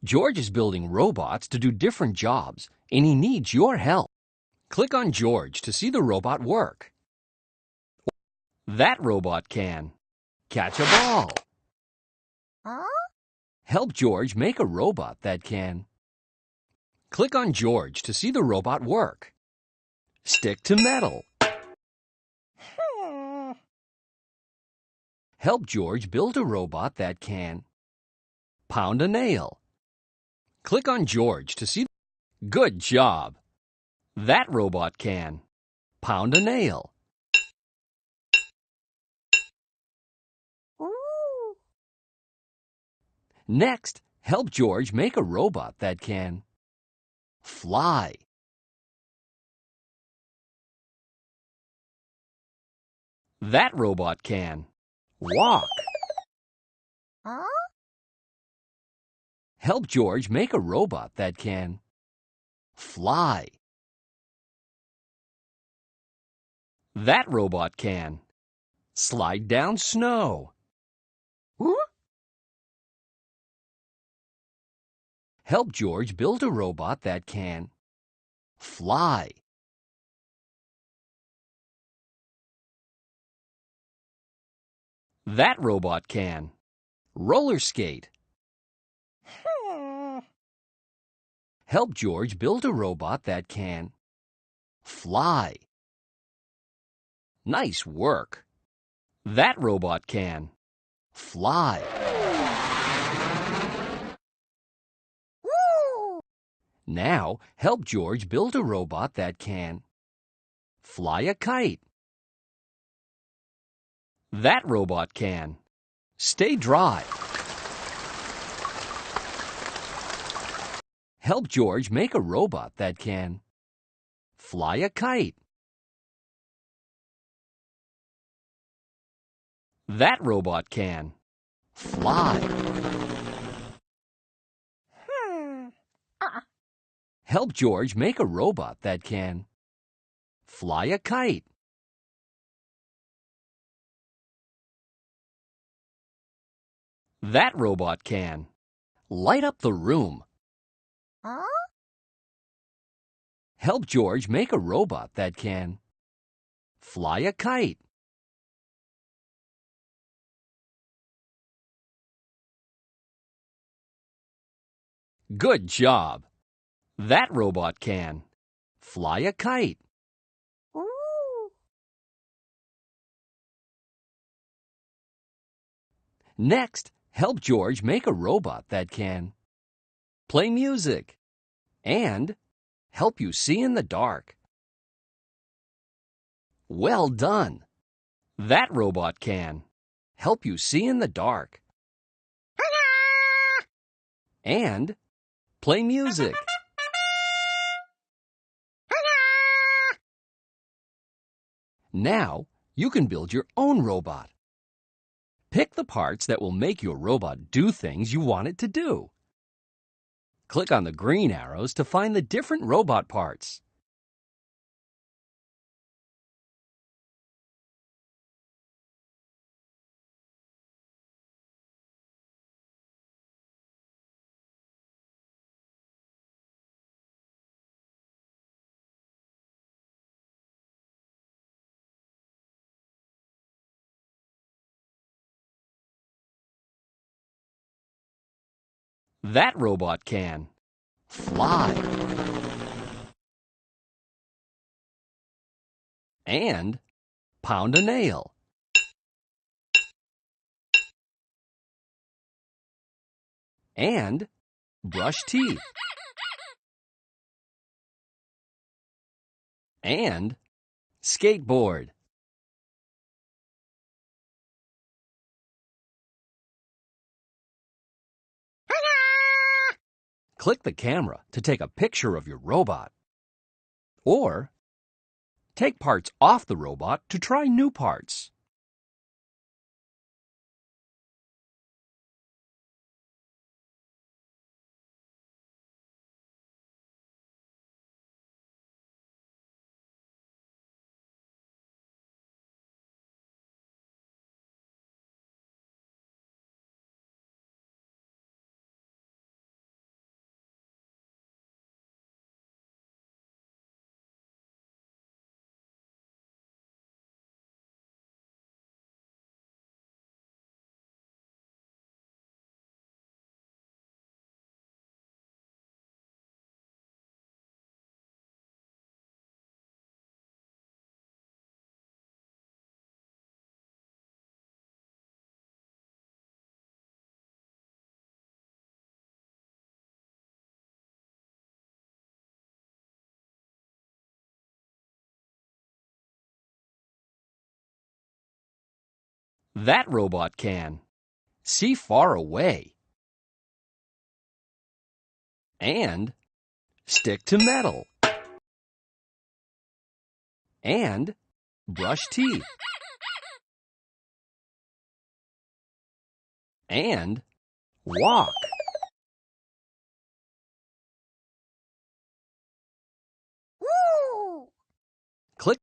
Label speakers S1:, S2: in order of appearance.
S1: George is building robots to do different jobs, and he needs your help. Click on George to see the robot work. That robot can catch a ball.
S2: Huh?
S1: Help George make a robot that can. Click on George to see the robot work. Stick to metal. Help George build a robot that can. Pound a nail. Click on George to see. Good job! That robot can. Pound a nail.
S2: Ooh.
S1: Next, help George make a robot that can. Fly. That robot can. Walk.
S2: Huh?
S1: Help George make a robot that can. Fly. That robot can. Slide down snow.
S2: Huh?
S1: Help George build a robot that can. Fly. That robot can. Roller skate. Help George build a robot that can. Fly. Nice work! That robot can. Fly.
S2: Woo!
S1: Now, help George build a robot that can. Fly a kite. That robot can. Stay dry. Help George make a robot that can. Fly a kite. That robot can. Fly. Help George make a robot that can. Fly a kite. That robot can. Light up the room.
S2: Huh?
S1: Help George make a robot that can. Fly a kite. Good job! That robot can. Fly a kite.
S2: Ooh.
S1: Next, help George make a robot that can. Play music. And help you see in the dark. Well done! That robot can. Help you see in the dark. And play music. Now, you can build your own robot. Pick the parts that will make your robot do things you want it to do. Click on the green arrows to find the different robot parts. That robot can. Fly. And pound a nail. And brush teeth. And skateboard. Click the camera to take a picture of your robot. Or take parts off the robot to try new parts. That robot can see far away and stick to metal and brush teeth and walk.